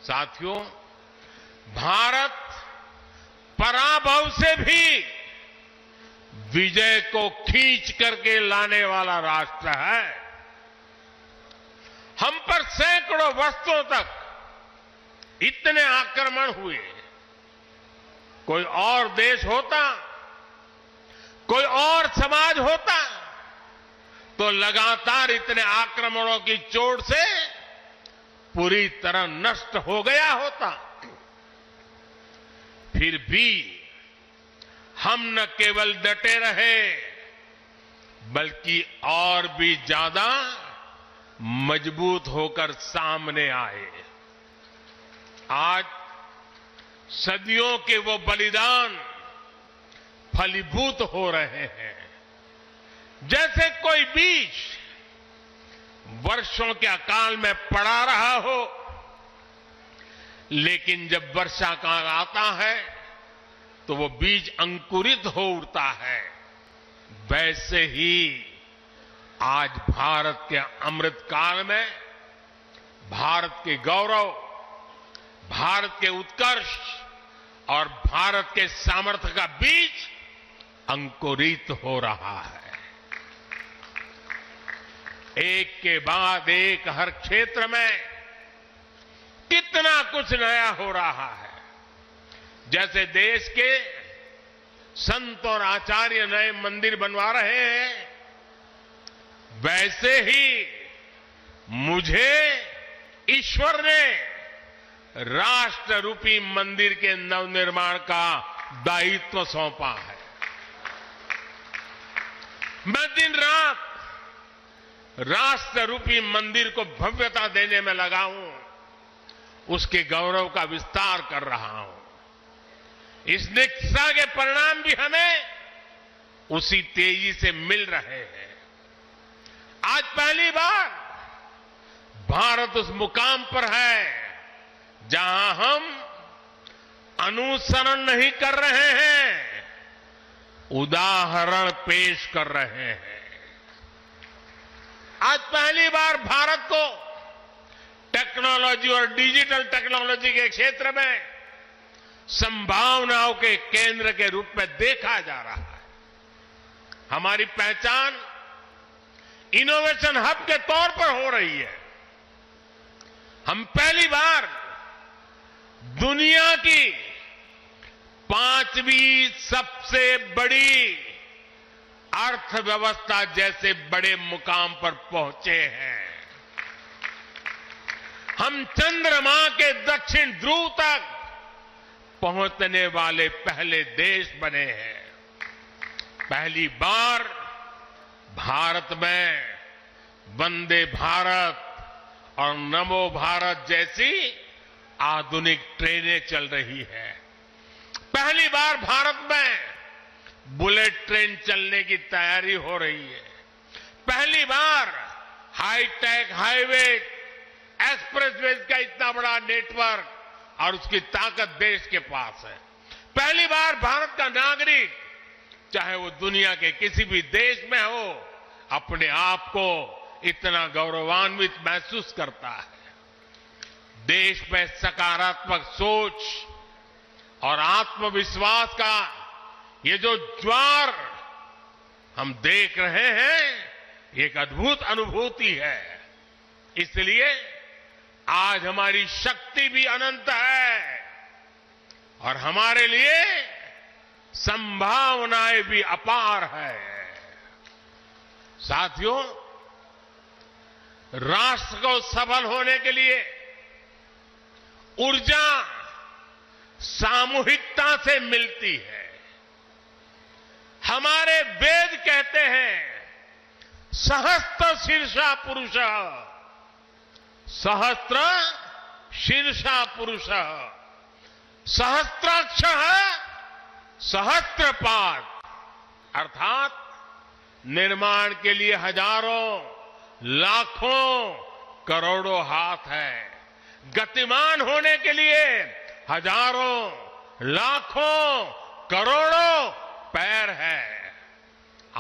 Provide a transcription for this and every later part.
साथियों, भारत पराभव से भी विजय को खींच करके लाने वाला राष्ट्र है। हम पर सैकड़ों वर्षों तक इतने आक्रमण हुए, कोई और देश होता, कोई और समाज होता तो लगातार इतने आक्रमणों की चोट से पूरी तरह नष्ट हो गया होता। फिर भी हम न केवल डटे रहे, बल्कि और भी ज्यादा मजबूत होकर सामने आए। आज सदियों के वो बलिदान फलीभूत हो रहे हैं। जैसे कोई बीज वर्षों के अकाल में पड़ा रहा हो, लेकिन जब वर्षा काल आता है तो वो बीज अंकुरित हो उठता है। वैसे ही आज भारत के अमृत काल में भारत के गौरव, भारत के उत्कर्ष और भारत के सामर्थ्य का बीज अंकुरित हो रहा है। एक के बाद एक हर क्षेत्र में कितना कुछ नया हो रहा है। जैसे देश के संत और आचार्य नए मंदिर बनवा रहे हैं, वैसे ही मुझे ईश्वर ने राष्ट्र रूपी मंदिर के नवनिर्माण का दायित्व सौंपा है। मैं दिन रात राष्ट्र रूपी मंदिर को भव्यता देने में लगा हूं, उसके गौरव का विस्तार कर रहा हूं। इस निष्ठा के परिणाम भी हमें उसी तेजी से मिल रहे हैं। आज पहली बार भारत उस मुकाम पर है जहां हम अनुसरण नहीं कर रहे हैं, उदाहरण पेश कर रहे हैं। आज पहली बार भारत को टेक्नोलॉजी और डिजिटल टेक्नोलॉजी के क्षेत्र में संभावनाओं के केंद्र के रूप में देखा जा रहा है। हमारी पहचान इनोवेशन हब के तौर पर हो रही है। हम पहली बार दुनिया की 5वीं सबसे बड़ी अर्थव्यवस्था जैसे बड़े मुकाम पर पहुंचे हैं। हम चंद्रमा के दक्षिण ध्रुव तक पहुंचने वाले पहले देश बने हैं। पहली बार भारत में वंदे भारत और नमो भारत जैसी आधुनिक ट्रेनें चल रही है। पहली बार भारत में बुलेट ट्रेन चलने की तैयारी हो रही है। पहली बार हाईटेक हाईवे, एक्सप्रेसवेज का इतना बड़ा नेटवर्क और उसकी ताकत देश के पास है। पहली बार भारत का नागरिक, चाहे वो दुनिया के किसी भी देश में हो, अपने आप को इतना गौरवान्वित महसूस करता है। देश में सकारात्मक सोच और आत्मविश्वास का ये जो ज्वार हम देख रहे हैं, एक अद्भुत अनुभूति है। इसलिए आज हमारी शक्ति भी अनंत है और हमारे लिए संभावनाएं भी अपार है। साथियों, राष्ट्र को सफल होने के लिए ऊर्जा सामूहिकता से मिलती है। हमारे वेद कहते हैं, सहस्त्र शीर्षा पुरुष, सहस्त्र शीर्षा पुरुष, सहस्त्राक्ष सहस्त्रपाद। अर्थात निर्माण के लिए हजारों, लाखों, करोड़ों हाथ है। गतिमान होने के लिए हजारों, लाखों, करोड़ों पैर है।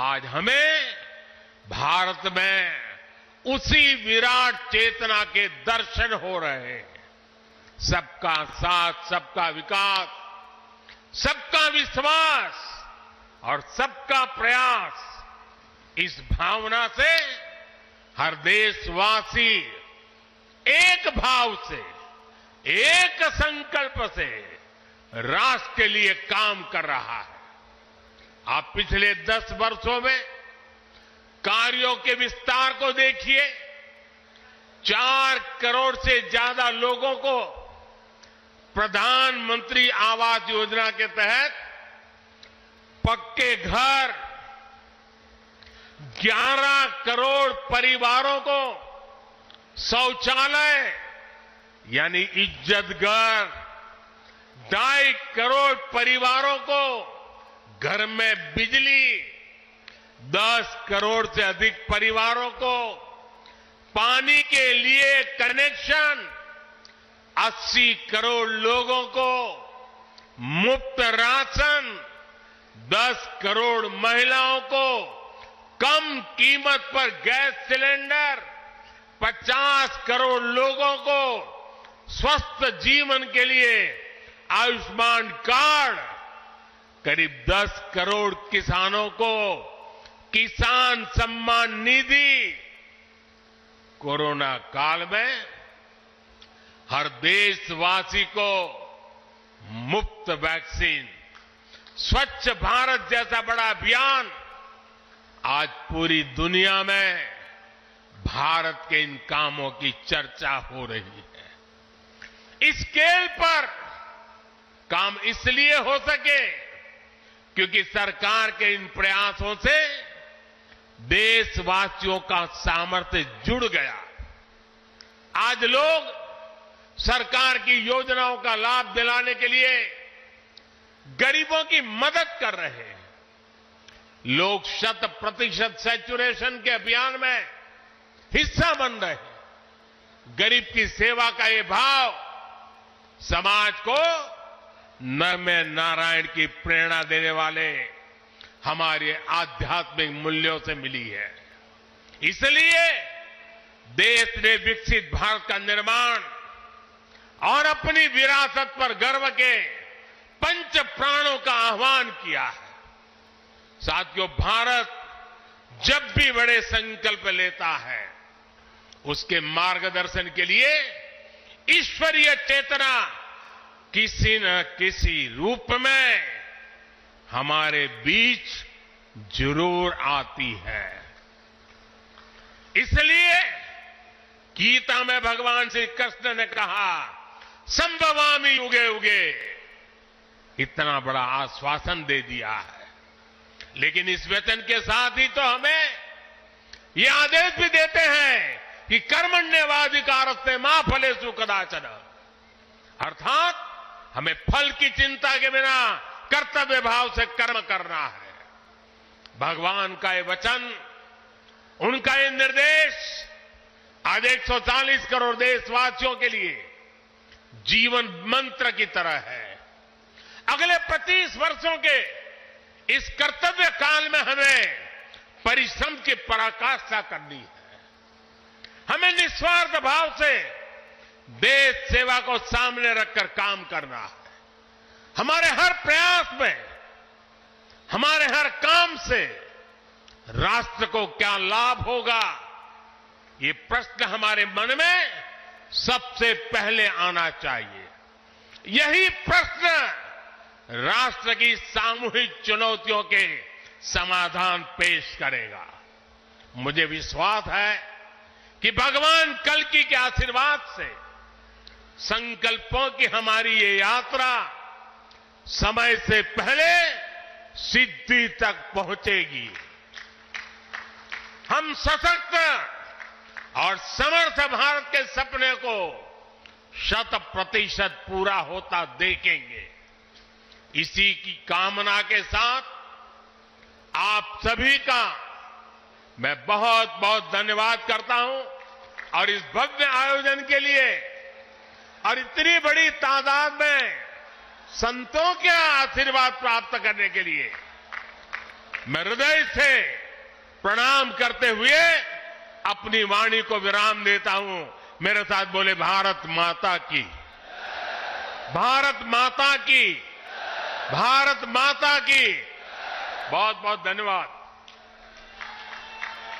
आज हमें भारत में उसी विराट चेतना के दर्शन हो रहे हैं। सबका साथ, सबका विकास, सबका विश्वास और सबका प्रयास, इस भावना से हर देशवासी एक भाव से, एक संकल्प से राष्ट्र के लिए काम कर रहा है। आप पिछले 10 वर्षों में कार्यों के विस्तार को देखिए। 4 करोड़ से ज्यादा लोगों को प्रधानमंत्री आवास योजना के तहत पक्के घर, 11 करोड़ परिवारों को शौचालय यानी इज्जत घर, 2.5 करोड़ परिवारों को घर में बिजली, 10 करोड़ से अधिक परिवारों को पानी के लिए कनेक्शन, 80 करोड़ लोगों को मुफ्त राशन, 10 करोड़ महिलाओं को कम कीमत पर गैस सिलेंडर, 50 करोड़ लोगों को स्वस्थ जीवन के लिए आयुष्मान कार्ड, करीब 10 करोड़ किसानों को किसान सम्मान निधि। कोरोना काल में हर देशवासी को मुफ्त वैक्सीन, स्वच्छ भारत जैसा बड़ा अभियान, आज पूरी दुनिया में भारत के इन कामों की चर्चा हो रही है। इस स्केल पर काम इसलिए हो सके क्योंकि सरकार के इन प्रयासों से देशवासियों का सामर्थ्य जुड़ गया। आज लोग सरकार की योजनाओं का लाभ दिलाने के लिए गरीबों की मदद कर रहे हैं। लोग 100% सैचुरेशन के अभियान में हिस्सा बन रहे हैं। गरीब की सेवा का ये भाव समाज को नर में नारायण की प्रेरणा देने वाले हमारे आध्यात्मिक मूल्यों से मिली है। इसलिए देश ने विकसित भारत का निर्माण और अपनी विरासत पर गर्व के 5 प्राणों का आह्वान किया है। साथियों, भारत जब भी बड़े संकल्प लेता है, उसके मार्गदर्शन के लिए ईश्वरीय चेतना किसी न किसी रूप में हमारे बीच जरूर आती है। इसलिए गीता में भगवान श्री कृष्ण ने कहा, संभवामि युगे युगे, इतना बड़ा आश्वासन दे दिया है। लेकिन इस वचन के साथ ही तो हमें ये आदेश भी देते हैं कि कर्मण्येवाधिकारस्ते मा फलेषु कदाचन, अर्थात हमें फल की चिंता के बिना कर्तव्य भाव से कर्म करना है। भगवान का ये वचन, उनका ये निर्देश आज 140 करोड़ देशवासियों के लिए जीवन मंत्र की तरह है। अगले 25 वर्षों के इस कर्तव्य काल में हमें परिश्रम की पराकाष्ठा करनी है। हमें निस्वार्थ भाव से देश सेवा को सामने रखकर काम करना है। हमारे हर प्रयास में, हमारे हर काम से राष्ट्र को क्या लाभ होगा, ये प्रश्न हमारे मन में सबसे पहले आना चाहिए। यही प्रश्न राष्ट्र की सामूहिक चुनौतियों के समाधान पेश करेगा। मुझे विश्वास है कि भगवान कल्कि के आशीर्वाद से संकल्पों की हमारी ये यात्रा समय से पहले सिद्धि तक पहुंचेगी। हम सशक्त और समर्थ भारत के सपने को 100% पूरा होता देखेंगे। इसी की कामना के साथ आप सभी का मैं बहुत बहुत धन्यवाद करता हूं और इस भव्य आयोजन के लिए और इतनी बड़ी तादाद में संतों के आशीर्वाद प्राप्त करने के लिए मैं हृदय से प्रणाम करते हुए अपनी वाणी को विराम देता हूं। मेरे साथ बोले, भारत माता की। भारत माता की, भारत माता की। बहुत बहुत धन्यवाद।